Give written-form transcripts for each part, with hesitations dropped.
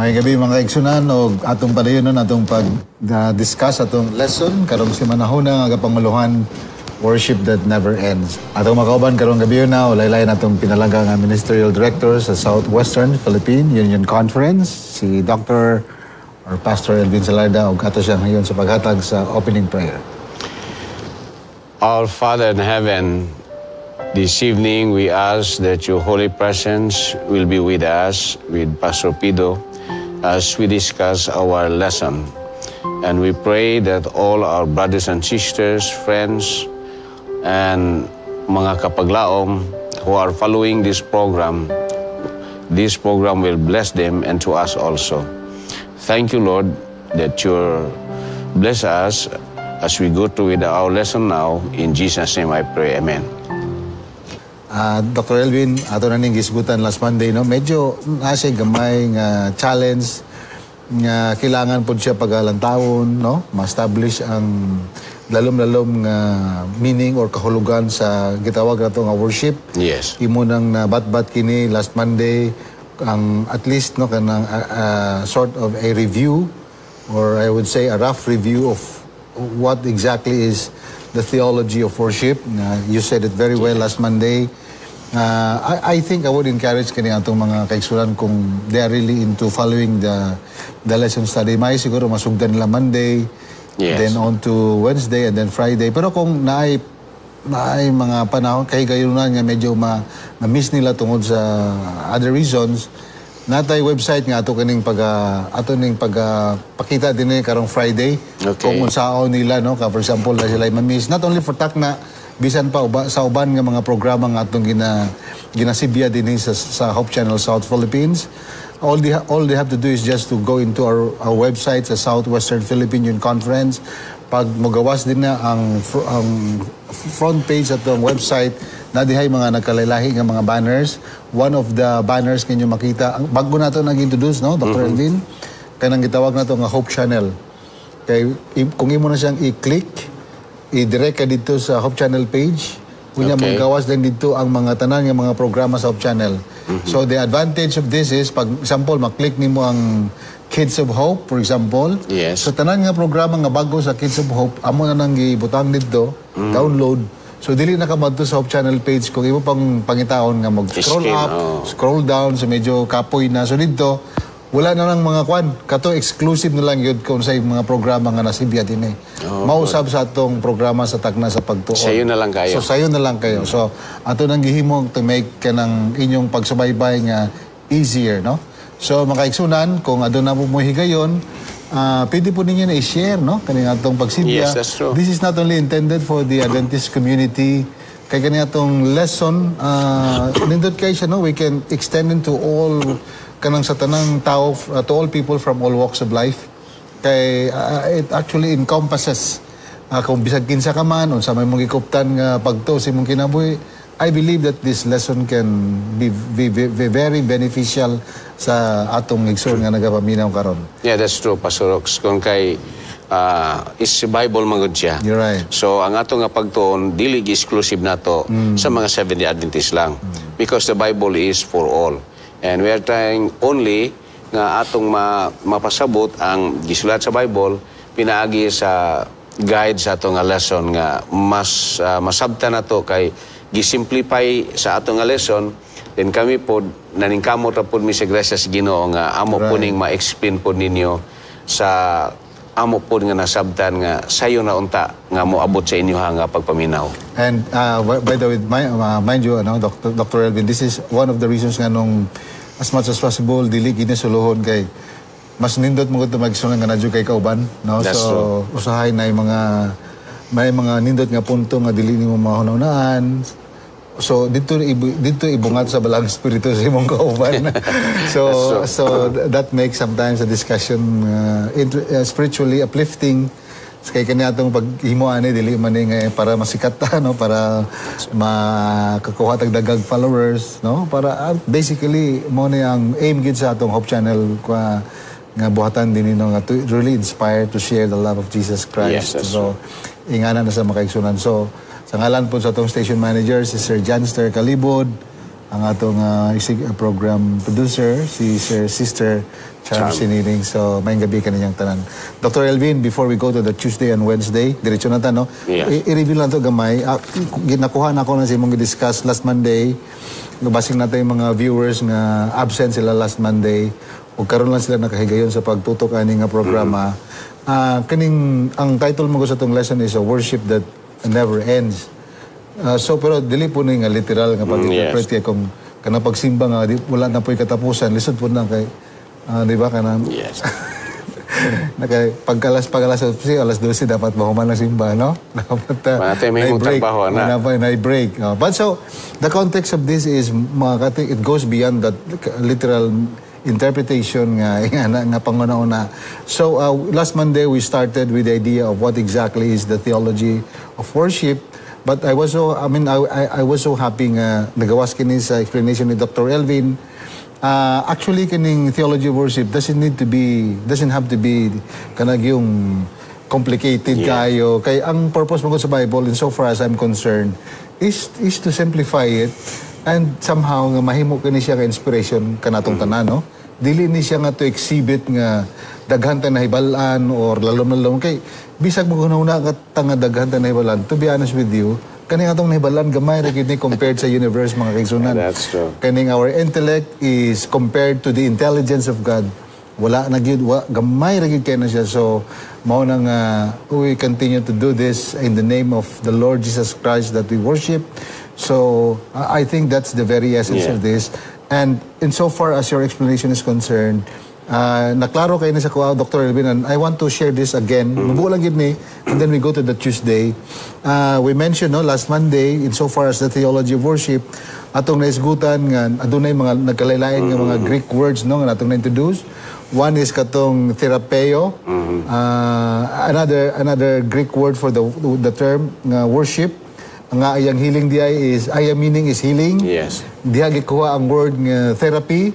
May gabi mga kaigsunan o atong padayon atong pag-discuss atong lesson karong si manahuna nga panguluhan worship that never ends. Atong makauban karong gabi na o laylay natong pinalaga nga ministerial director sa Southwestern Philippine Union Conference, si Dr. or Pastor Elvin Salarda, o ato siya ngayon sa paghatag sa opening prayer. Our Father in heaven, this evening we ask that your holy presence will be with us, with Pastor Pido, as we discuss our lesson. And we pray that all our brothers and sisters, friends, and mga kapaglaom who are following this program will bless them and to us also. Thank you, Lord, that you bless us as we go through with our lesson now. In Jesus' name I pray, Amen. Dr. Elvin, ato na ning gisgutan last Monday, no? Medyo nasa gamay nga challenge nga kailangan po siya pag-alantawon, no? Ma-establish ang lalom-lalom nga meaning or kahulugan sa gitawag nato nga worship. Yes. Imo nang nabat-bat kini last Monday ang at least no kanang sort of a review, or I would say a rough review of what exactly is the theology of worship. You said it very well last Monday. I think I would encourage kani atong mga kaigsunan kung they are really into following the lesson study. May siguro masugdan nila Monday, yes, then on to Wednesday, and then Friday. Pero kung naay mga panahon kay gayunan nga medyo ma-miss nila tungod sa other reasons, natay website nga ato kaning pakita din karong Friday. Okay. Kung unsaon nila, no, for example na sila ma-miss not only for takna bisan pa sa uban nga mga programa nga atong ginasibya din sa Hope Channel South Philippines. All they have to do is just to go into our website sa Southwestern Philippine Union Conference. Pag magawas din na ang front page atong website, na dihay mga nagkalailahi nga mga banners. One of the banners kanyo makita, bago nato nag-introduce, no, Dr. Elvin, kaya nang gitawag nato nga Hope Channel. Kaya kung imo na siyang i-click, i-direct ka dito sa Hope Channel page, kunya okay, magawas din dito ang mga tanan nga mga programa sa Hope Channel. So the advantage of this is, pag example, maklik nimo ang Kids of Hope, for example. Yes. So tanan nga programa nga bago sa Kids of Hope, amo na nang gibutang dito, download. So dili na ka madto sa Hope Channel page kung imo pang pangitaon nga mag-scroll up, scroll down, so medyo kapoy na. So dito, wala na lang mga kato exclusive na lang yun kung sa mga programa nga nasibya din eh. Mausab sa atong programa sa Tagna sa Pagtuon. Sayo na lang kayo. So sayo na lang kayo. So ato nang gihimo to make kanang inyong pagsubaybay nga easier, no? So makaigsunan, kung adto na mo higayon, pwede po ninyo na i-share, no? Kaning atong pagsibya. Yes, that's true. This is not only intended for the Adventist community. Kay kani atong lesson, nindot kay siya, no? We can extend it to all kanang sa tanang tao, to all people from all walks of life. Kay it actually encompasses kung bisag kinsa ka man, unsa may mong gikuptan nga pagto si mong kinabuhi. I believe that this lesson can be very beneficial sa atong igsoon nga nagapaminaw karon. Yeah, that's true, Pastor Rox. Kung kay is Bible magud siya. You're right. So ang ato nga pagtuon dili exclusive nato sa mga Seventh-day Adventist lang, because the Bible is for all. And we are trying only nga atong mapasabot ang gisulat sa Bible, pinaagi sa guide sa atong nga lesson nga mas masabta nato kay gisimplify sa atong nga lesson. Then kami po naningkamot ra pud mi sa grasya sa Ginoo nga amo po ning ma-explain po ninyo sa amo po nga nasabtan nga sayo na unta nga moabot sa inyo nga pagpaminaw. And by the way, mind you, Dr. Elvin, this is one of the reasons nga nung as much as possible dili gini suluhon kay mas nindot mo gud magsunan nga nadyo kay kauban, no? That's so true. Usahay na may mga nindot nga punto nga dili nimo mahunahunaan. So dito ibungat sa balang espiritu sa imong kauban. so that makes sometimes a discussion spiritually uplifting. Kaya kaniatong paghimoan dili man nga para masikat ta, no, para makakuha tag dagag followers, no, para basically mo ni ang aim gid sa atong Hope Channel nga buhatan din nino nga to really inspire to share the love of Jesus Christ. Yes, so ingana na sa makaigsunan. So sa ngalan po sa atong station manager si Sir Janster Kalibod, ang atong program producer, si Sister Charm Siniring. So, may gabi ka ninyang tanan. Dr. Elvin, before we go to the Tuesday and Wednesday, diretso na ta, no? Yeah. I-review lang to gamay. Ginakuha na ako na sa imong discuss last Monday. Nabasing natin yung mga viewers nga absent sila last Monday. O karon lang sila nakahigayon sa pagtutok ani nga programa. Ang title mo ko sa itong lesson is a worship that never ends. Pero dili po nga literal nga pag-interpret kaya kung kanang pagsimba nga wala na po'y katapusan, lisod po na kay di ba kanang Yes. pag alas 12 dapat mahuman na simba, no? Dapat may trabaho na. break. But so the context of this is it goes beyond that literal interpretation nga pangunauna. So last Monday we started with the idea of what exactly is the theology of worship. But I was so I was so happy nga nagawas kini sa explanation ni Dr. Elvin. Actually kining theology of worship doesn't have to be kanag yung complicated kayo. Kay ang purpose mo sa Bible, insofar as I'm concerned, is to simplify it and somehow nga mahimo kini siya ka inspiration kanatong tanan, no? Dili ni siya nga to exhibit nga daghan ta nahibalan or lalom kay bisag mo una ka tanga daghan ta nahibalan. To be honest with you, kaning atong nahibalan gamay ra gid ni compared sa universe, mga kaigsunan. That's true. Kaning our intellect is compared to the intelligence of God. Wala na gid, gamay ra gid kay na siya. So mao nang we continue to do this in the name of the Lord Jesus Christ that we worship. So I think that's the very essence of this. And insofar as your explanation is concerned, naklaro kayo na sa kuha, Dr. Elvin, and I want to share this again. Mabuo lang gid ni, and then we go to the Tuesday. We mentioned last Monday, insofar as the theology of worship, atong naisgutan nga adunay mga nagkalaylayan nga mga Greek words nga atong na-introduce. One is katong therapeo, another Greek word for the term nga worship. Nga ayang healing diay meaning is healing. Yes. Diha gikuha ang word nga therapy.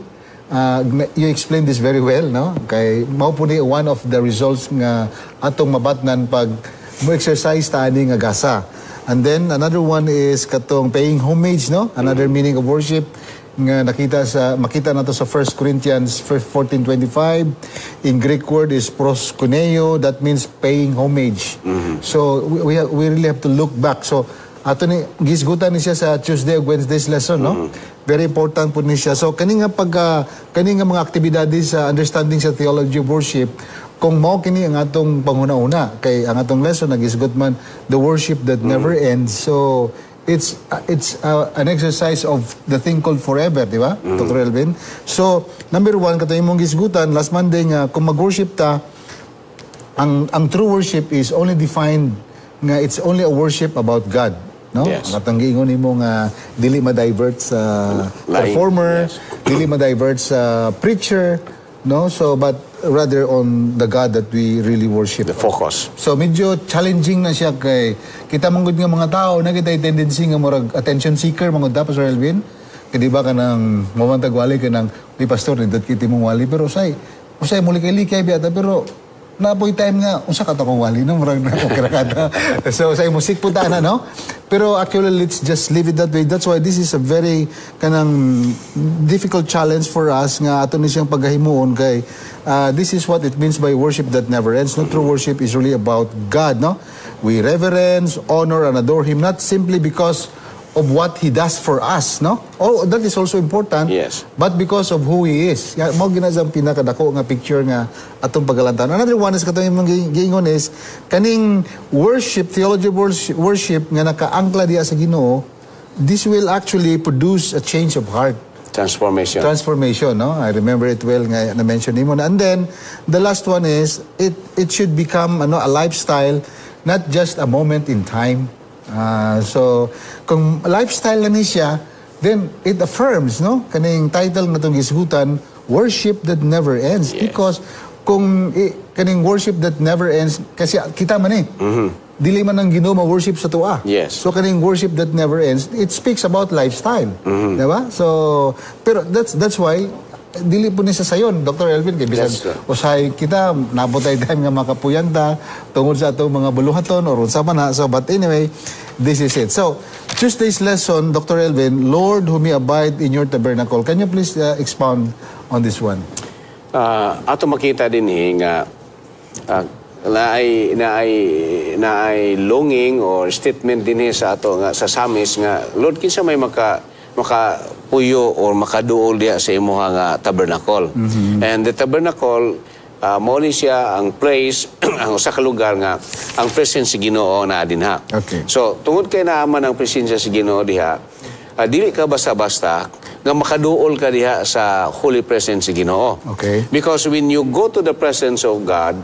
You explained this very well, no? Kay mao po ni one of the results nga atong mabatnan pag mo exercise ta ani nga gasa. And then another one is katong paying homage, no? Another meaning of worship nga makita nato sa 1 Corinthians 14:25. In Greek word is proskuneo, that means paying homage. So we really have to look back. So ato ni gisgutan ni siya sa Tuesday ug Wednesday's lesson, no? Very important po ni siya. So kani nga mga aktibidades sa understanding sa theology of worship, kung mao kini ang atong panguna-una kay ang atong lesson nagisgot man the worship that never ends. So it's an exercise of the thing called forever, di ba? Dr. Elvin. So number one katong imong gisgutan last Monday nga kung mag-worship ta, ang true worship is only defined nga it's only a worship about God. No? Yes. Katang giingon nimo nga dili ma-divert sa performer, dili ma-divert sa preacher, no? So but rather on the God that we really worship. The focus. So medyo challenging na siya kay kita manggod nga mga tao na kita tendency nga murag attention seeker manggod dapat Sir Elvin. Kay di ba kanang mamantag wali kanang di pastor ni dat kiti mong wali pero usay muli kay likay biata pero napoy time nga usa ka ta kong wali no murag na okay kada. So say musik punta na no. Pero actually let's just leave it that way. That's why this is a very kanang difficult challenge for us nga ato ni siyang paghimuon kay this is what it means by worship that never ends. No, true worship is really about God, no? We reverence, honor and adore him not simply because of what he does for us, no? Oh, that is also important. Yes. But because of who he is. Mao ginasang pinakadako nga picture nga atong pagalantaw. Another one is katong imong giingon is kaning worship, theology of worship nga nakaangkla diha sa Ginoo, this will actually produce a change of heart. Transformation, no? I remember it well nga na-mention nimo. And then the last one is it should become a lifestyle, not just a moment in time. So kung lifestyle na ni siya, then it affirms, no? Kaning title na itong gisgutan, worship that never ends. Yes. Because kung kaning worship that never ends, kasi kita man dili man ang Ginoo ma-worship sa tuwa. Yes. So kaning worship that never ends, it speaks about lifestyle. Diba? So, pero that's why dili po ni sa sayon, Dr. Elvin, kay bisan That's true. usahay kita nabotay time nga makapuyanta tungod sa atong mga buluhaton or unsa man na. So but anyway, this is it. So Tuesday's lesson, Dr. Elvin, Lord who may abide in your tabernacle. Can you please expound on this one? Ato makita din nga naay longing or statement din sa ato nga sa Samis nga Lord kinsa may makapuyo or makaduol diha sa imuha nga tabernacle. And the tabernacle mao ni siya ang place ang usa ka lugar nga ang presence sa Ginoo na dinha. Okay. So tungod kay naaman ang presensya sa Ginoo diha, dili ka basta-basta nga makaduol ka diha sa holy presence sa Ginoo. Okay. Because when you go to the presence of God,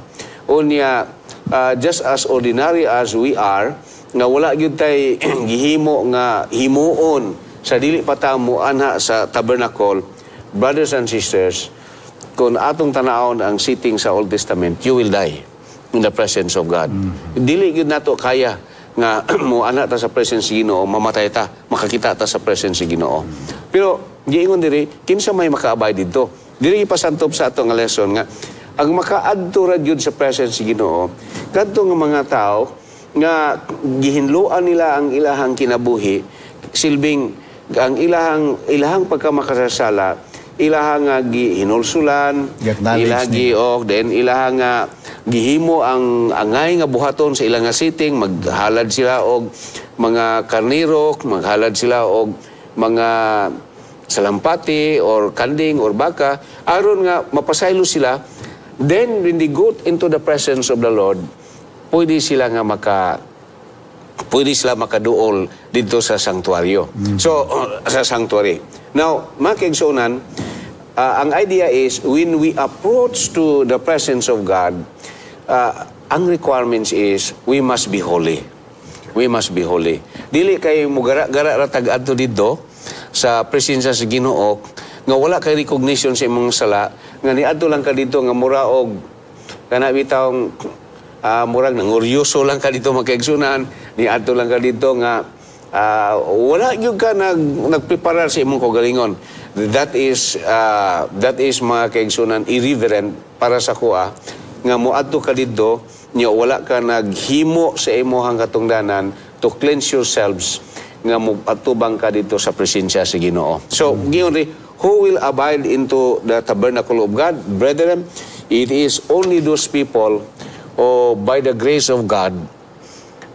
unya just as ordinary as we are, nga wala gyud tay gihimo nga himuon sa dili pa ta anha sa tabernacle, brothers and sisters, kung atong tanawon ang sitting sa Old Testament, you will die in the presence of God. Dili gyud nato kaya nga mo ana ta sa presence ni Ginoo, mamatay ta, makakita ta sa presence ni Ginoo. Pero giingon diri, kinsa may makaabay didto? Diri ipasantop sa ato nga lesson nga ang makaadto ra gyud sa presence ni Ginoo, kadto nga mga tao nga gihinluan nila ang ilahang kinabuhi, silbing ang ilahang pagkamakasasala, ilahang nga gihinulsulan, ilagi then ilahang nga gihimo ang angay nga buhaton sa ilang nga sitting, maghalad sila og mga karniro, maghalad sila og mga salampati or kanding or baka aron nga mapasaylo sila. Then when they go into the presence of the Lord, pwede sila makaduol dito sa sanctuaryo. So sa sanctuary. Now, makigsunan, ang idea is when we approach to the presence of God, ang requirements is we must be holy. We must be holy. Dili kay mugara-gara ratag adto dito sa presensya sa Ginoo nga wala kay recognition sa imong sala, nga niadto lang ka dito nga mura og kana bitawng murag nanguryoso lang ka dito magkaigsunan, niadto lang ka dito nga wala gyud ka nagpreparar sa imong kaugalingon. That is mga kaigsunan irreverent para sa kuha nga moadto ka dito nya wala ka naghimo sa imong katungdanan to cleanse yourselves nga moatubang ka dito sa presensya sa Ginoo. So giyon ri, who will abide into the tabernacle of God? Brethren, it is only those people by the grace of God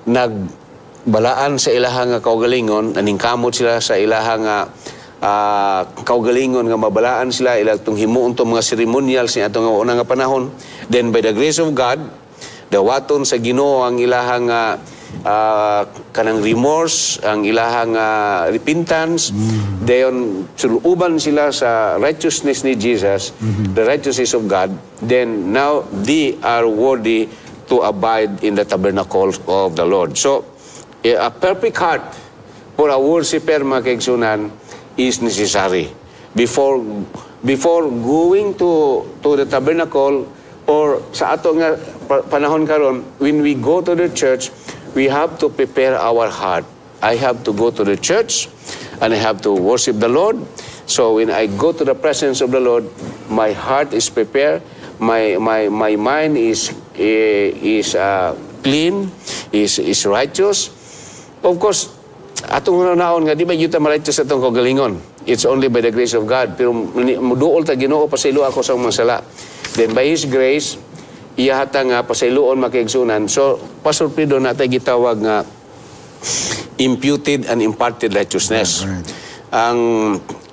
nagbalaan sa ilahang kaugalingon, naningkamot sila sa ilahang kaugalingon nga mabalaan sila ilang himuon to mga ceremonials ni atong unang nga panahon. Then by the grace of God, dawaton sa Ginoo ang ilahang kanang remorse, ang ilahang repentance, dayon suluban sila sa righteousness ni Jesus, the righteousness of God, then now they are worthy to abide in the tabernacle of the Lord. So, a perfect heart for a worshiper, mga kaigsunan, is necessary. Before going to the tabernacle, or sa ato nga panahon karon, when we go to the church, we have to prepare our heart. I have to go to the church and I have to worship the Lord. So when I go to the presence of the Lord, my heart is prepared, my mind is clean, is righteous. Of course, atong naon nga di ba yuta ma-righteous atong kaugalingon? It's only by the grace of God. Pero muduol ta Ginoo pasaylo ako sa mga sala. Then by His grace, iyahata nga pasayloon makiigsunan. So, pasurprido na tayo gitawag nga imputed and imparted righteousness. Right. Ang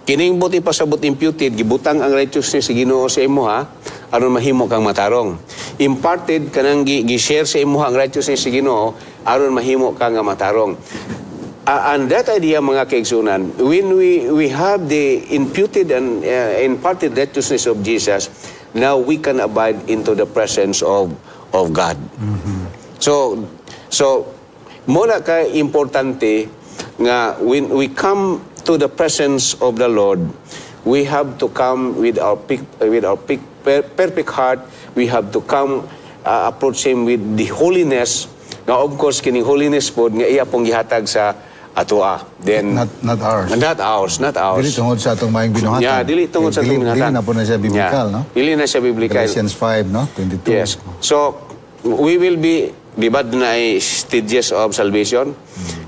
kining buti pasabot imputed, gibutang ang righteousness sa Ginoo sa imuha, aron mahimo kang matarong. Imparted, kanang gi-share sa imuha ang righteousness sa Ginoo, aron mahimo kang matarong. And that idea, mga kaigsunan, when we have the imputed and imparted righteousness of Jesus, now we can abide into the presence of God. So muna ka importante nga when we come to the presence of the Lord, we have to come with our perfect heart. We have to come approach Him with the holiness. Now, of course, kining holiness po nga iya pong gihatag sa atua. Then Not ours. not ours. Dili tungod sa atong maayong binuhatan. Yeah, dili tungod sa atong binuhatan. Dili na po na siya biblical, no? Dili na siya biblical. Galatians 5, no? 22. Yes. So, we will be, di ba na ay stages of salvation?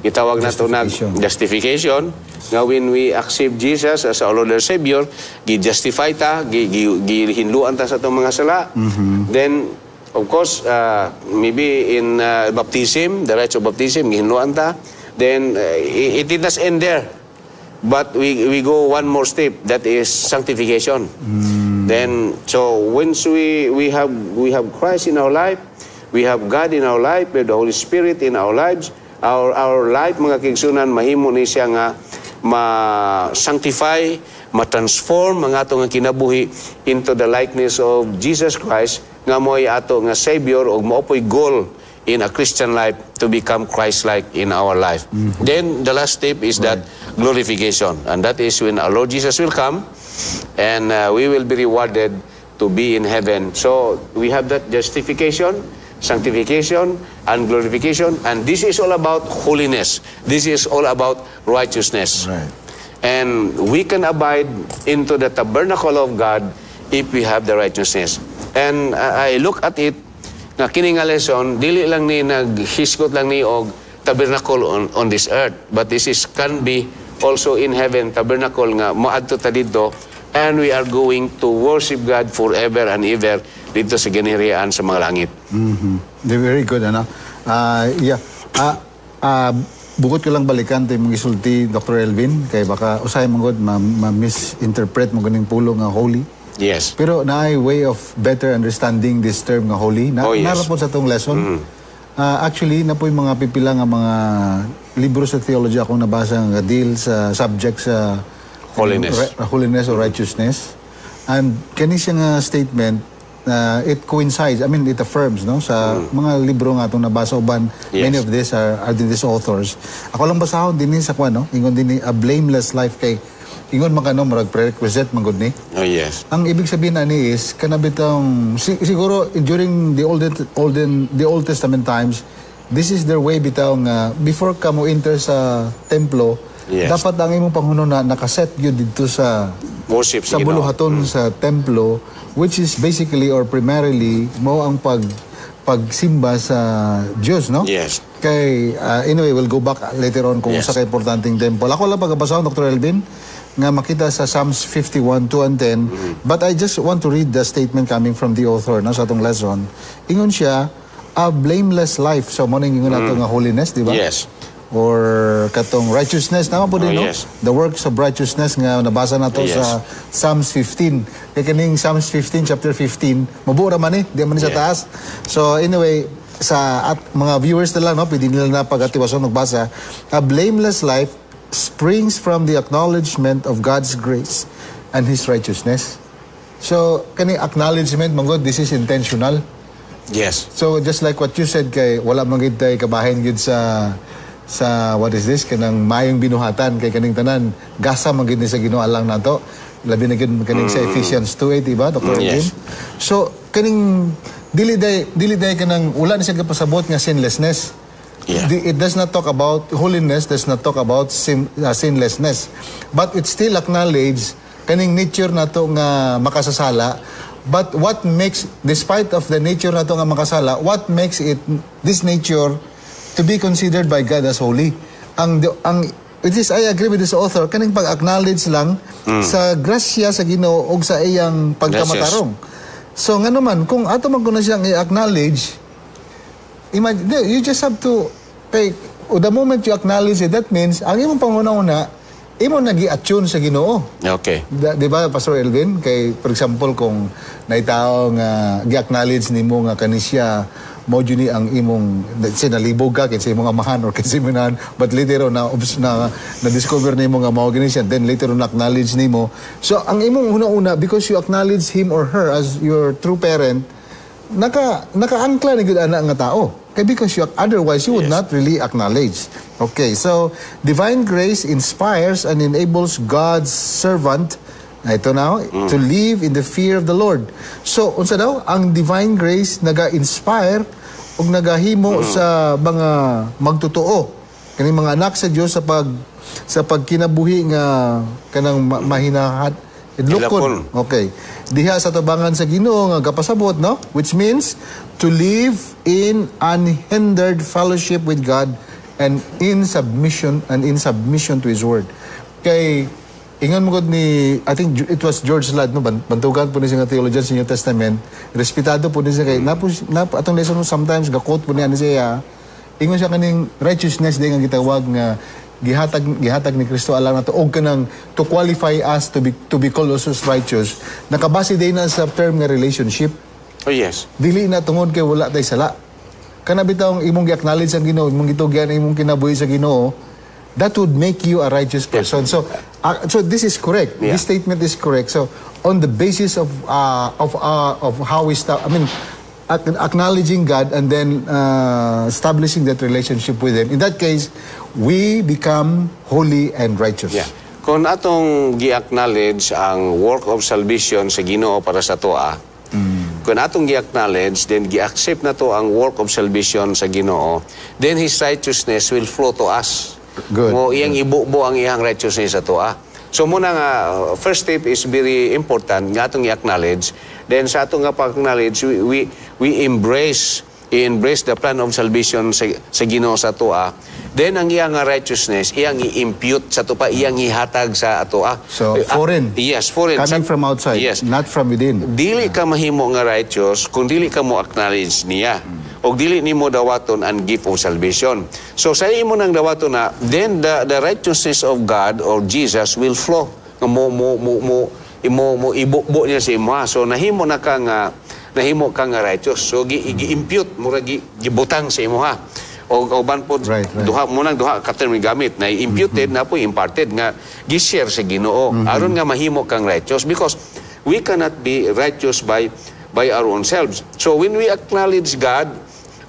Itawag na ito na justification. Nga when we accept Jesus as our Lord and Savior, gi-justify ta, gihinluan ta sa itong mga sala. Then, of course, maybe in baptism, the rites of baptism, gihinluan ta. Then, it did not end there. But we go one more step, that is sanctification. Then, so once we have Christ in our life, we have God in our life, we have the Holy Spirit in our lives, our life, mga kigsunan, mahimo ni siya nga ma-sanctify, ma-transform ang ato nga kinabuhi into the likeness of Jesus Christ, nga mo'y ato nga Savior, o maopoy goal in a Christian life to become Christ-like in our life. Then, the last step is that glorification. And that is when our Lord Jesus will come, and we will be rewarded to be in heaven. So, we have that justification, sanctification, and glorification. And this is all about holiness. This is all about righteousness. Right. And we can abide into the tabernacle of God if we have the righteousness. And I look at it, na kini nga lesson, dili lang ni naghiskot lang ni og tabernacle on this earth. But this is can be also in heaven, tabernacle nga moadto ta dito, and we are going to worship God forever and ever dito sa ginharian sa mga langit. Very good, ano? Yeah. Bukod ko lang balikan tayo mong isulti, Dr. Elvin, kay baka usay mong ma-misinterpret mo ganing pulo nga holy. Yes. Pero naay way of better understanding this term nga holy. Yes. Narapon sa itong lesson. Actually, na po yung mga pipila nga mga libro sa theology akong nabasa nga deal sa subject sa holiness. Holiness or righteousness. And kani siya nga statement, it coincides, I mean, it affirms, no? Sa mga libro nga itong nabasa uban, many of these are these authors. Ako lang basahon din sa kwan, no? Ingon din a blameless life kay ingon makano marag prerequisite magud ni. Oh yes. Ang ibig sabihin ani is kanabitang siguro during the Old Testament times, this is their way bitaw nga before ka mo enter sa templo, dapat ang imong panghunong na nakaset gyud didto sa worship sa buluhaton sa templo, which is basically or primarily mo ang pagsimba sa Diyos, no? Yes. Kay anyway, we'll go back later on kung sa kay importanteng temple. Ako lang pagabasa Dr. Elvin nga makita sa Psalms 51, 2 and 10. But I just want to read the statement coming from the author na sa atong lesson. Ingon siya, a blameless life. So, mo nang ingon nato nga holiness, di ba? Yes. Or katong righteousness. Tama po din, no? Yes. The works of righteousness nga nabasa nato sa Psalms 15. Kaya kaning Psalms 15, chapter 15, mabura man di man sa taas. So, anyway, sa mga viewers nila, no, pwede nila na pag-atiwason magbasa, a blameless life springs from the acknowledgement of God's grace and His righteousness. So, kani acknowledgement, manggod, this is intentional. Yes. So, just like what you said, kay wala manggid tayo kabahin gid sa what is this, kanang mayong binuhatan, kay kaning tanan, gasa manggid ni sa Ginoo lang nato. Labi na gid kaning sa Ephesians 2:8, diba, Dr. Jim? So, kaning dili day kanang wala ni siya kapasabot nga sinlessness. Yeah. It does not talk about holiness, does not talk about sinlessness. But it still acknowledge kaning nature na to nga makasasala. But what makes, despite of the nature na to nga makasala, what makes this nature to be considered by God as holy? It is, I agree with this author, kaning pag-acknowledge lang sa grasya sa Ginoo o sa iyang pagkamatarong. So nga naman, kung ato man ko na siyang i-acknowledge, imagine, you just have to pay. The moment you acknowledge it, that means ang imong panguna-una, imo nagi-attune sa Ginoo. Okay. Di ba, Pastor Elvin? Kay, for example, kung naitao nga gi-acknowledge nimo nga kanisya mo ni ang imong sinalibog ka kinsa imong amahan or kinsa imong but later on na discover nimo nga mao gani siya, then later on acknowledge nimo. So ang imong una-una, because you acknowledge him or her as your true parent, naka-angkla ni gud ana nga tao. Okay, because otherwise you would not really acknowledge. Okay, so divine grace inspires and enables God's servant, ito now, to live in the fear of the Lord. So, unsa daw, ang divine grace naga-inspire ug nagahimo sa mga magtotoo kaning mga anak sa Dios sa pagkinabuhi nga kanang mahinahat idlokon. Okay. Diha sa tabangan sa Ginoo nga gapasabot, no? Which means to live in unhindered fellowship with God and in submission to His word. Kay ingon mo gud ni, I think it was George Ladd, no? Bantugan po ni siya nga theologian sa New Testament. Respetado po ni siya kay atong lesson sometimes ga-quote po niya siya. Ingon siya kaning righteousness day nga gitawag nga gihatag ni Kristo alang nato og kanang to qualify us to be called also righteous. Nakabase day na sa term nga relationship. Oh yes. Dili na tungod kay wala tay sala. Kana bitaw imong gi-acknowledge ang Ginoo, imong gitugyan imong kinabuhi sa Ginoo, that would make you a righteous person. So this is correct. Yeah. This statement is correct. So on the basis of how we start, I mean, acknowledging God and then establishing that relationship with Him. In that case, we become holy and righteous. Yeah. Kung atong gi-acknowledge ang work of salvation sa Ginoo para sa toa, kung atong gi-acknowledge, then gi-accept na to ang work of salvation sa Ginoo, then His righteousness will flow to us. Good. Mo iyang ibubo ang iyang righteousness sa toa. So muna nga, first step is very important nga atong i-acknowledge. Then sa atong nga pag-acknowledge, we embrace the plan of salvation sa Ginoo sa toa. Then ang iyang righteousness, iyang i-impute sa tupa, iyang ihatag sa atoa. So foreign. Yes, foreign. Coming from outside, yes. not from within. Dili ka mahimo nga righteous kung dili ka mo acknowledge niya. O dili nimo dawaton ang gift of salvation. So sa imo nang dawaton na, then the righteousness of God or Jesus will flow. Ibubo niya sa imo. So nahimo ka nga righteous. So gi-impute mo ra gibutang sa imo ha. O uban po duha ka term gamit na imputed na po imparted nga gi-share sa Ginoo aron nga mahimo kang righteous, because we cannot be righteous by our own selves. So when we acknowledge God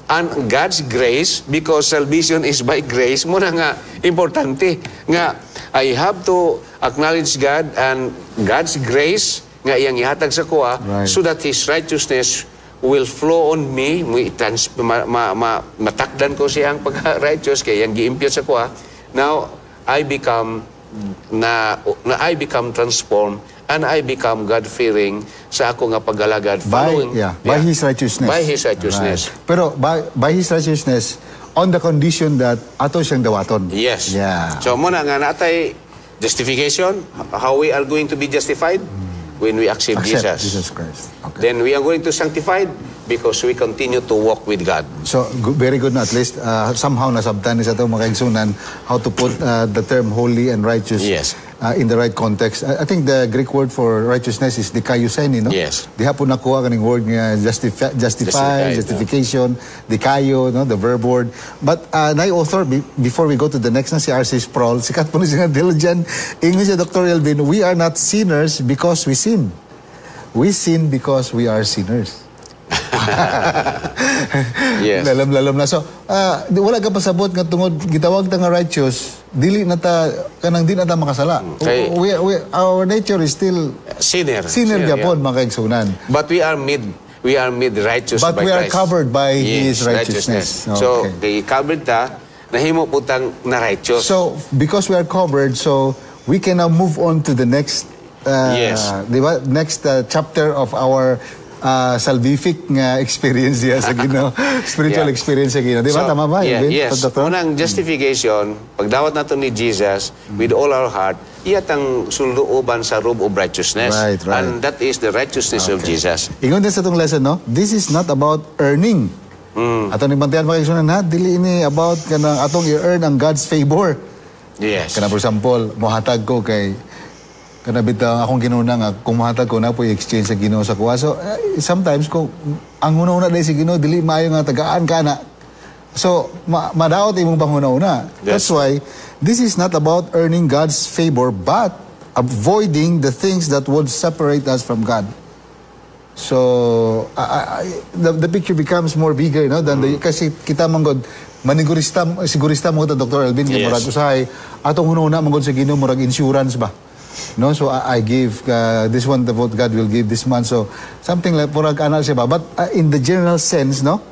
and God's grace, because salvation is by grace, muna nga importante nga I have to acknowledge God and God's grace nga iyang ihatag sa kuha, so that His righteousness will flow on me, matakdan ko siyang pagka-righteous kaya yang gi-impute sa kuha. Now I become transformed and I become God-fearing sa ako nga pag-alagad following by His righteousness. By His righteousness. Right. Pero by His righteousness on the condition that ato siyang dawaton. Yes. Yeah. So muna nga natay justification, how we are going to be justified when we accept Jesus Christ. Okay. Then we are going to sanctified because we continue to walk with God. So very good na at least somehow nasabtan ni sa ito mga kaigsunan how to put the term holy and righteous in the right context. I think the Greek word for righteousness is dikaioseni, no? Yes. Diha po nakuha kaning word nga justification, dikaio, no, the verb word. But na author before we go to the next na si R.C. Sproul, sikat po ni siya diligent English Dr. Elvin, we are not sinners because we sin. We sin because we are sinners. Yes. Lalam na. So, wala ka pasabot nga tungod gitawag ta nga righteous, dili na ta kanang di na ta makasala. Okay. Our nature is still sinner gyapon mga kaigsunan. But we are made righteous but by Christ. But we are covered by His righteousness. Okay. So, covered ta, nahimo putang na righteous. So, because we are covered, so we can now move on to the next next chapter of our salvific experience sa Ginoo, spiritual experience sa Ginoo. Di ba? Tama ba? Yes. Unang justification, pagdawat nato ni Jesus with all our heart, iyatang sulooban sa robe of righteousness. Right. And that is the righteousness of Jesus. Ingon din sa itong lesson, no? This is not about earning. Atong nibantayan mga kaigsunan, dili ini about kanang atong i-earn ang God's favor. Yes. Kana for example, mohatag ko kay kanabit akong ginuna nga kung mahatag ko na po i-exchange sa Ginoo sa kuha. So sometimes kung ang una-una dahil si Ginoo dili maayo nga tagaan ka na. So madaot imong panguna-una. That's why this is not about earning God's favor but avoiding the things that would separate us from God. So the picture becomes more bigger, no, than kasi kita manggod sigurista mo ta Dr. Elvin kay murag usahay atong una-una manggod sa Ginoo murag insurance ba. No, so I give this one the vote God will give this month. So something like purag anal siya ba. But in the general sense, no,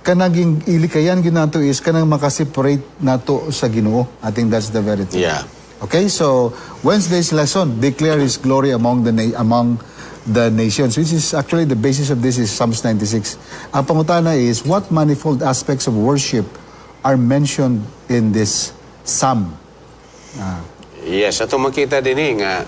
kanaging ilikayan ginato is kanang makaseparate nato sa Ginoo. I think that's the very thing. Yeah. Okay, so Wednesday's lesson, declare His glory among the nations, which is actually the basis of this is Psalms 96. Ang pangutana is, what manifold aspects of worship are mentioned in this psalm? Yes, ato makita din nga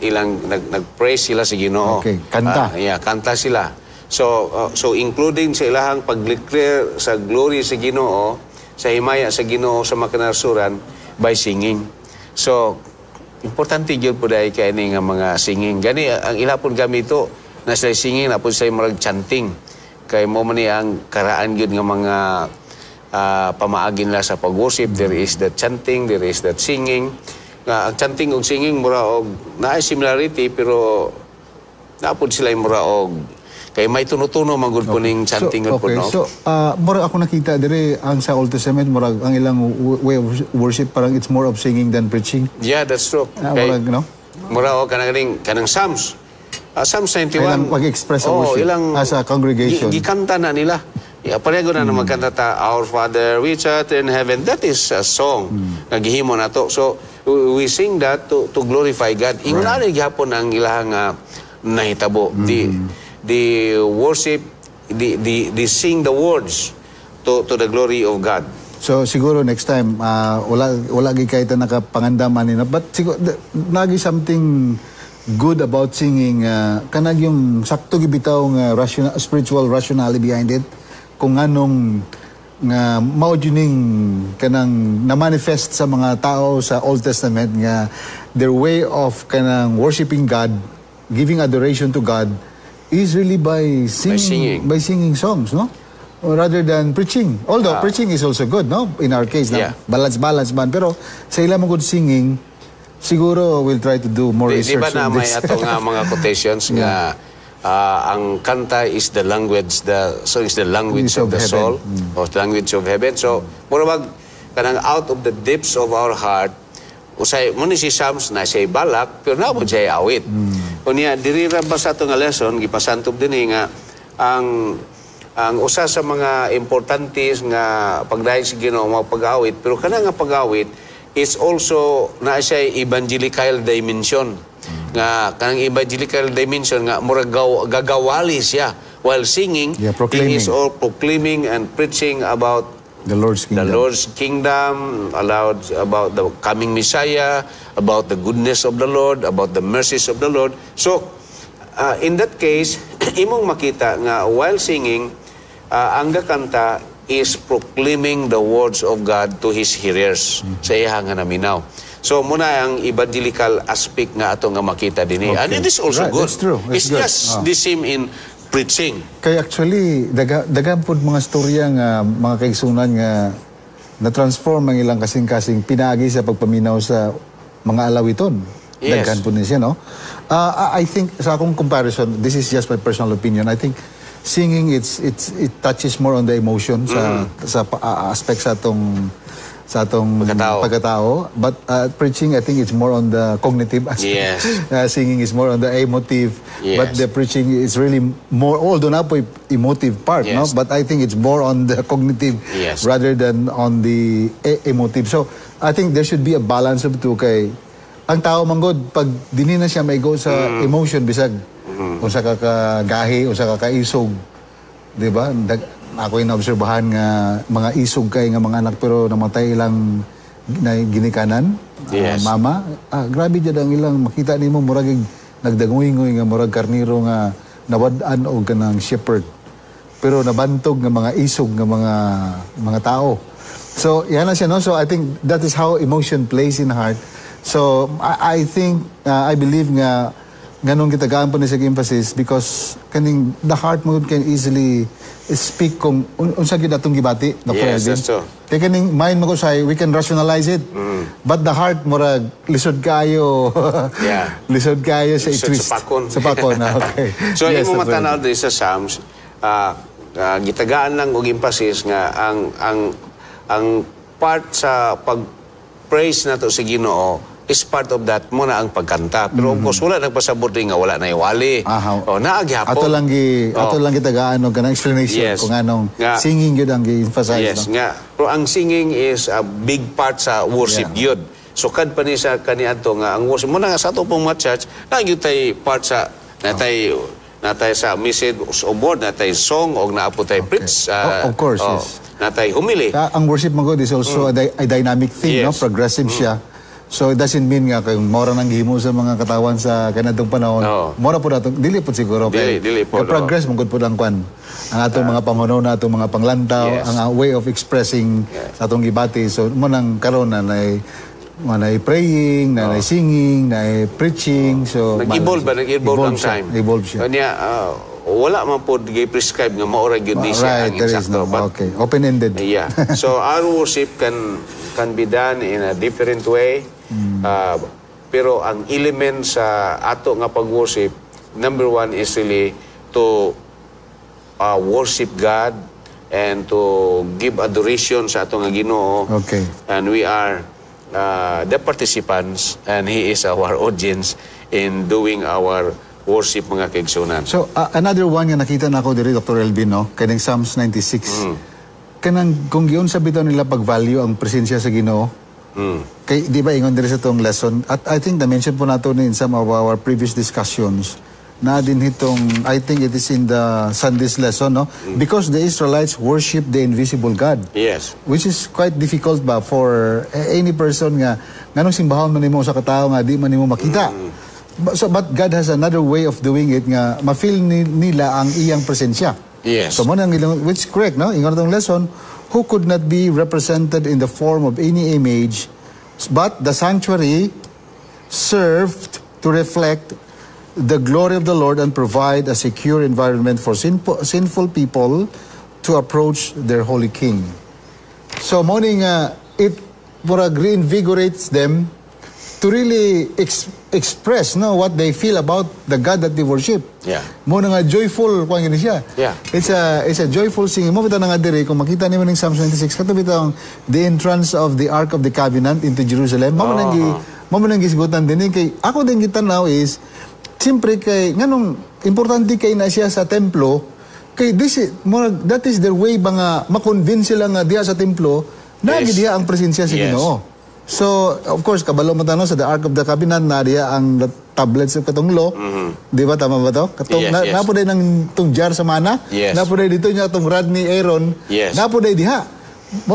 ilang nag-praise sila sa Ginoo. Okay, kanta. Kanta sila. So including sa ilahang pag-declare sa glory sa Ginoo, sa himaya sa Ginoo sa makanarsuran by singing. So importante gyud po dai kay ni nga mga singing. Gani ang ilapon gamito na sila singing na po sila marag chanting. Kay mo man ni ang karaan gyud nga mga pamaagin nila sa pag-worship. There is that chanting, there is that singing. Ang chanting ug singing mura og naay similarity pero napod sila mura og kay may tuno-tuno magud po ning chanting so, po no. So mura ako nakita dire ang sa Old Testament mura ang ilang way of worship parang it's more of singing than preaching. Yeah, that's true. Mura no. Mura og kanang Psalms. Psalms 91. Ilang pag-express sa worship as a congregation. Gikanta na nila. Parego na magkanta ta, Our Father which art in heaven. That is a song nga gihimo nato. So we sing that to glorify God. Ingani gyapon ang ilahang nahitabo. The worship, the sing the words to the glory of God. So siguro next time wala gi kay ta nakapangandaman nina, but siguro nagi something good about singing kanag yung sakto gibitaw nga spiritual rationality behind it kung anong nga maujuning kanang na-manifest sa mga tao sa Old Testament nga their way of kanang worshiping God, giving adoration to God is really by singing songs, no? Or rather than preaching. Although preaching is also good, no? In our case, balance man. Pero sa ilang good singing, siguro we'll try to do more research. Di ba na may ato nga mga quotations nga ang kanta is the language, is the language of the soul, or the language of heaven. So, murabag kanang out of the depths of our heart, usay mo ni si Psalms na siya balak, pero na mo siya awit. Kunya, dirira ba sa ito nga lesson, gipasantob din nga, ang usa sa mga importantes nga pagdahil sa Ginoo mga pag-awit, pero kanang nga pag-awit is also na siya evangelical dimension. Nga kanang evangelical dimension nga murag gagawali siya while singing. He is all proclaiming and preaching about the Lord's kingdom, about the coming Messiah, about the goodness of the Lord, about the mercies of the Lord. So in that case imong makita nga while singing ang gakanta is proclaiming the words of God to His hearers sa iya nga naminaw. So muna ang evangelical aspect nga ato nga makita dinhi. And it is also good. That's true. It's just the same in preaching. Kaya actually dagan pud mga storya nga mga kaigsunan nga na-transform ang ilang kasing-kasing pinagi sa pagpaminaw sa mga alawiton. Yes. Dagan pud ni siya, no? I think sa akong comparison, this is just my personal opinion. I think singing it touches more on the emotion sa aspect sa atong pagkatao, but preaching I think it's more on the cognitive aspect. Yes. Singing is more on the emotive, but the preaching is really more, although na po emotive part, no? But I think it's more on the cognitive rather than on the emotive. So I think there should be a balance of two. Kay ang tao manggod pag dinhi na siya maigo sa emotion bisag usa ka kagahi, usa ka kaisog, di ba? Ako yung naobserbahan nga mga isog kay nga mga anak pero namatay ilang ginikanan, mama. Grabe dyan ang ilang makita nimo murag nagdangoy-ngoy nga murag karniro nga nawad-an o ganang shepherd. Pero nabantog nga mga isog nga mga tao. So yan na siya, no? So I think that is how emotion plays in heart. So I think I believe nga ganun kitagaan po ni sa emphasis because kaning the heart mo can easily speak kung unsa gyud atong gibati, Dr. Yes, that's true. Kaya kaning mind mo ko say we can rationalize it, but the heart murag lisod kayo. Lisod kayo sa i-twist. Sa pakon. Okay. So imo matanaw din sa Psalms, gitagaan lang og emphasis nga ang part sa pag praise nato sa Ginoo is part of that mo na ang pagkanta. Pero of course, wala nagpasabot rin nga wala na iwali. Naaghapon. Ato lang kita gaano ka ng explanation kung anong singing yun ang gi-emphasize. Yes, nga. Pero ang singing is a big part sa worship yun. So kad pa ni sa kaniadto nga ang worship mo na sa ato pong mga church, nagyud tay part sa natay sa message o board, natay song o naapo tay preach. Of course, yes. Natay humili. Ang worship mo is also a dynamic thing, no? Progressive siya. So it doesn't mean nga kung mora nang gihimo sa mga katawan sa kanadtong panahon. Mora po nato dili po siguro dili po. Progress mong po ang kwan. Ang atong mga panghunahuna, atong mga panglantaw, ang way of expressing sa atong gibati. So mo nang karon na nay praying, na nay singing, na preaching. So nag-evolve ang time. Evolve siya. Kanya wala man po gi-prescribe nga maora gyud ni siya ang eksakto. Okay, open-ended. Yeah. So our worship can be done in a different way. Pero ang element sa ato nga pag-worship, number one is really to worship God and to give adoration sa ato nga Ginoo. Okay. And we are the participants and He is our audience in doing our worship mga kaigsunan. So, another one nga nakita na ako diri, Dr. Elvin, no? Kaning Psalms 96. Kanang kung giyon sa bitaw nila pag-value ang presensya sa Ginoo. Kay di ba ingon diri sa tong lesson at I think na-mention po nato in some of our previous discussions na din hitong I think it is in the Sunday's lesson, no? Because the Israelites worship the invisible God. Yes. Which is quite difficult ba for any person nga nganong simbahon man nimo sa katao nga di man nimo makita. But God has another way of doing it nga ma-feel nila ang iyang presensya. Yes. So mo nang which is correct, no? Ingon tong lesson, who could not be represented in the form of any image, but the sanctuary served to reflect the glory of the Lord and provide a secure environment for sinful people to approach their holy King. So morning, it reinvigorates them to really express what they feel about the God that they worship. Yeah. Mo nga joyful kung gani siya. Yeah. It's a joyful singing. Mo bitaw nga diri kung makita nimo ning Psalm 26 kato bitaw the entrance of the Ark of the Covenant into Jerusalem. Mo nang gisgutan din kay ako din gitanaw is simpre kay nganong importante kay na siya sa templo kay that is their way ba nga ma-convince sila nga diha sa templo na diha ang presensya sa Ginoo. So, of course, kabalo mo tanong sa the Ark of the Covenant na diya ang tablets of katong law. Di ba? Tama ba to? Napuday ng itong jar sa mana. Napuday dito niya itong rod ni Aaron. Napuday diha.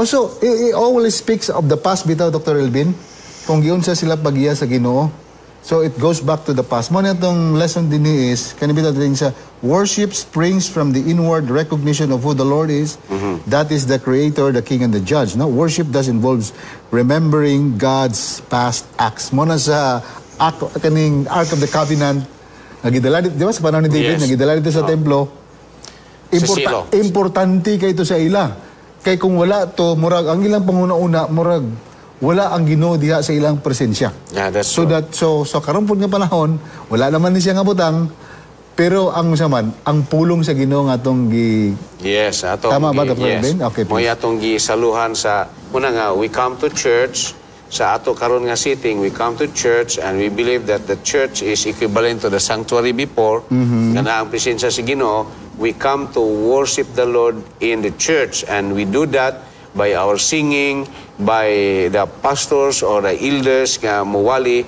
So, it always speaks of the past bitaw, Dr. Elvin. Kung giyon sa sila pagiya sa Ginoo. So, it goes back to the past. Mo na itong lesson din is, kanibita din sa worship springs from the inward recognition of who the Lord is. That is the Creator, the King, and the Judge. No? Worship does involves remembering God's past acts. Mo na sa kaning Ark of the Covenant, nagidala dito, di ba sa panahon ni David, nagidala dito sa templo. Importante kay ito sa ila. Kay kung wala to, murag, ang ilang panguna-una, murag, wala ang Ginoo diha sa ilang presensya. Yeah, that's so karon pud nga panahon, wala naman ni siya nga butang, pero ang saman, ang pulong sa Ginoo nga atong Yes, atong tama ba Dr. Elvin? Okay, mo atong gisaluhan sa una nga we come to church sa ato karon nga sitting, we come to church and we believe that the church is equivalent to the sanctuary before. Kana ang presensya sa Ginoo, we come to worship the Lord in the church and we do that by our singing, by the pastors or the elders nga muwali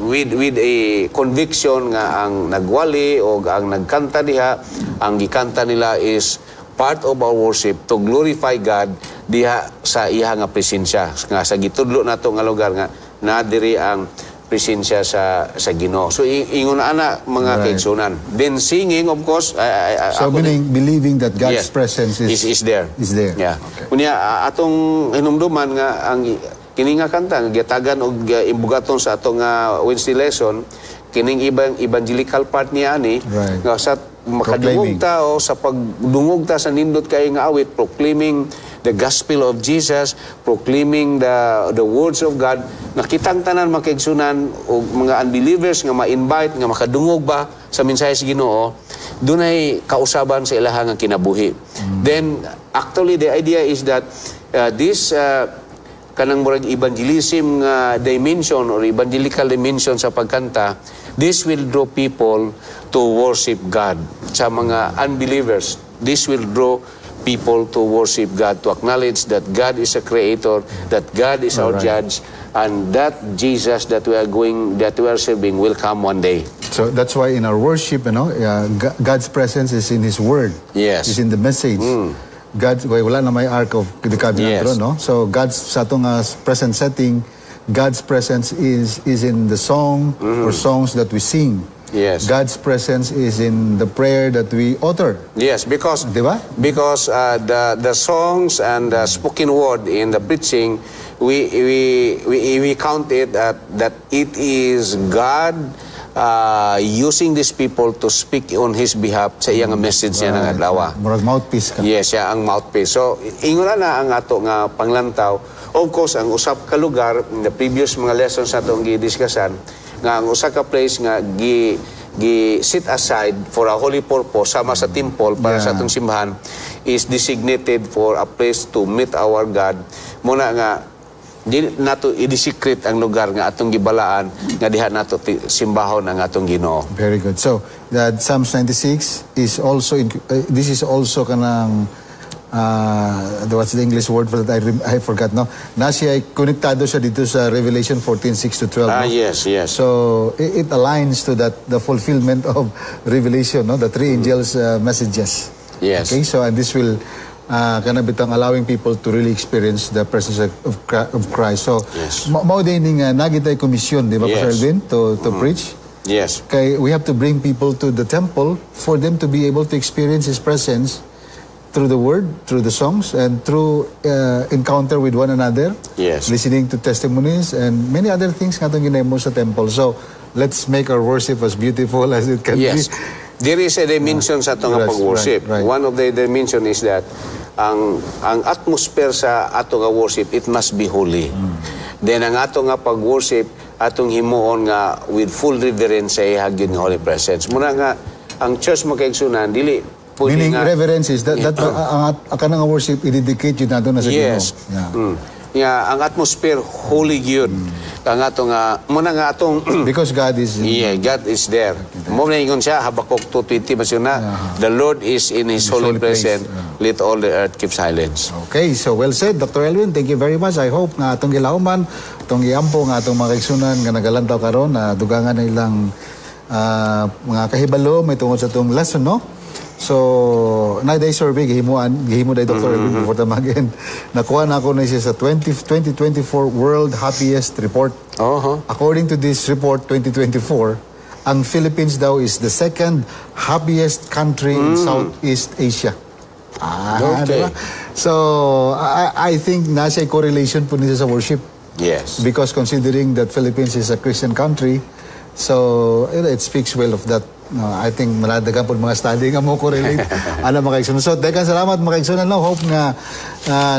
with a conviction nga ang nagwali o ang nagkanta diha, ang gikanta nila is part of our worship to glorify God diha sa iya nga presensya nga sa gitudlo nato nga lugar nga nadiri ang presensya sa Ginoo. So ingon ana mga kaigsunan. Then singing, of course, so believing that God's presence is there. Is there. Yeah. Kunya atong hinumduman nga ang kini nga kanta nga gitagan og imbugaton sa atong Wednesday lesson kining ibang evangelical part niya ani nga sa makadungog ta o sa pagdungog ta sa nindot kay nga awit proclaiming the gospel of Jesus, proclaiming the words of God, nakitang tanan makaigsunan o mga unbelievers nga ma-invite nga makadungog ba sa mensahe sa Ginoo, dunay kausaban sa ilaha nga kinabuhi. Then actually the idea is that this kanang murag evangelism nga dimension or evangelical dimension sa pagkanta, this will draw people to worship God. Sa mga unbelievers, this will draw people to worship God, to acknowledge that God is a creator, that God is our judge, and that Jesus that we are serving will come one day. So that's why in our worship, God's presence is in His Word. Yes. Is in the message. God's, wala na may ark of the cabinet, Yes. no? So God's sa atong present setting, God's presence is in the song or songs that we sing. Yes. God's presence is in the prayer that we utter. Yes, because Di ba? because the songs and the spoken word in the preaching, we count it that it is God using these people to speak on His behalf sa iyang message niya ng adlaw. Murag mouthpiece ka. Yes, siya ang mouthpiece. So, inguna na ang ato nga panglantaw. Of course, ang usap ka lugar, in the previous mga lessons na itong gidiscusan, nga ang usa ka place nga set aside for a holy purpose, sama sa temple, para sa atong simbahan, is designated for a place to meet our God. Muna nga, di nato i-secret ang lugar nga atong gibalaan nga diha nato simbahon ang atong Ginoo. Very good. So, that Psalms 96 is also, this is also kanang, what's the English word for that? I forgot, no? Na siya, konektado siya dito sa Revelation 14:6-12. No? Yes, yes. So, it aligns to that, the fulfillment of Revelation, no? The three angels' messages. Yes. Okay, so, and this will, kanabitang allowing people to really experience the presence of Christ. So, Yes. mao din nga nagitay komisyon, di ba, Yes. Pastor Elvin, to preach? Yes. Kay we have to bring people to the temple for them to be able to experience His presence through the Word, through the songs, and through encounter with one another, Yes. listening to testimonies, and many other things nga itong ginahimo sa temple. So, let's make our worship as beautiful as it can Yes. be. There is a dimension sa atong Right, pag-worship. right. One of the dimension is that ang atmosphere sa atong worship, it must be holy. Then ang atong pag-worship, atong himuon nga with full reverence sa ihag yun nga holy presence. Muna nga, ang church magkaigsunan, dili pwede Meaning, nga... reverence is that ang kanang worship, i-dedicate yun nato na sa Yes. Ginoo. Yeah. Nga, ang atmosphere, holy yun. Ang atong, muna nga atong... Because God is... Yeah, God is there. Mo na ingon siya, Habakuk 2:20 masyon na, the Lord is in His holy place. presence, let all the earth keep silence. Okay, so well said, Dr. Elwin. Thank you very much. I hope nga atong gilauman, atong giampo nga atong mga kaigsunan nga nagalantaw karon na dugangan na ilang mga kahibalo may tungod sa atong lesson, no? So, na day survey gihimo day Dr. Elvin before mag-end. Nakuha na ako na siya sa 2024 World Happiest Report. According to this report 2024, ang Philippines daw is the second happiest country in Southeast Asia. Okay. Diba? So, I think nasa correlation po niya sa worship. Yes. Because considering that Philippines is a Christian country, so it speaks well of that. No, I think maladagan po mga study nga mo correlate. Ano mga kaigsunan. So, daghang salamat mga kaigsunan. No? Hope nga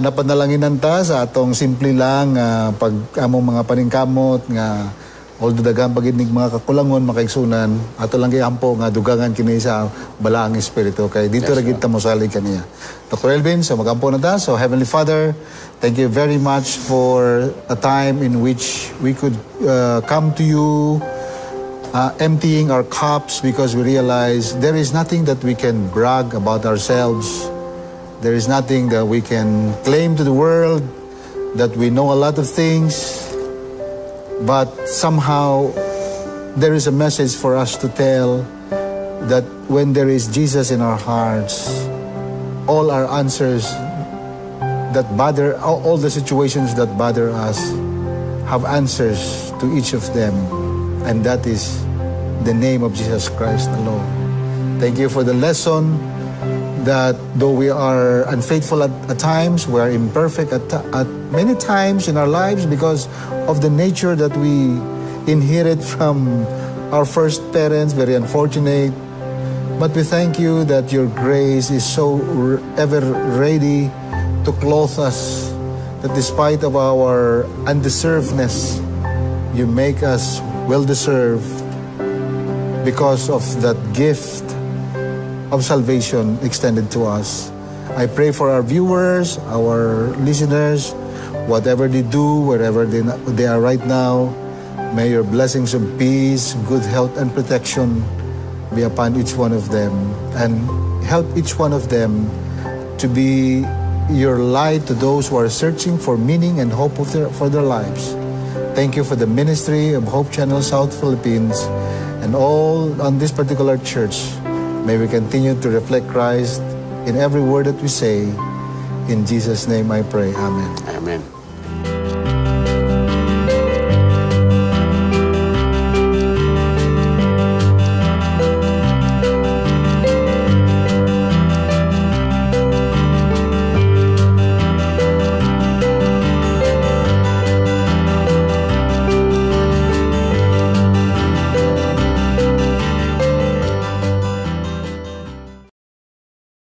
napandalanginan ta sa atong simple lang pag among mga paningkamot nga although daghang paginig mga kakulangon mga kaigsunan ato lang giampo nga dugangan kini sa balaang espiritu kay dito ra gid ta mosalig kaniya. Dr. Elvin, so magampo na ta. So Heavenly Father, thank you very much for a time in which we could come to you emptying our cups because we realize there is nothing that we can brag about ourselves. There is nothing that we can claim to the world that we know a lot of things, but somehow there is a message for us to tell that when there is Jesus in our hearts, all our answers that bother, all the situations that bother us have answers to each of them. And that is the name of Jesus Christ alone. Thank you for the lesson that though we are unfaithful at times, we are imperfect at many times in our lives because of the nature that we inherit from our first parents, very unfortunate. But we thank you that your grace is so ever ready to clothe us, that despite of our undeservedness, you make us well-deserved because of that gift of salvation extended to us. I pray for our viewers, our listeners. whatever they do, wherever they are right now, may your blessings of peace, good health, and protection be upon each one of them, and help each one of them to be your light to those who are searching for meaning and hope for their lives. Thank you for the ministry of Hope Channel South Philippines and all on this particular church. May we continue to reflect Christ in every word that we say. In Jesus' name I pray. Amen. Amen.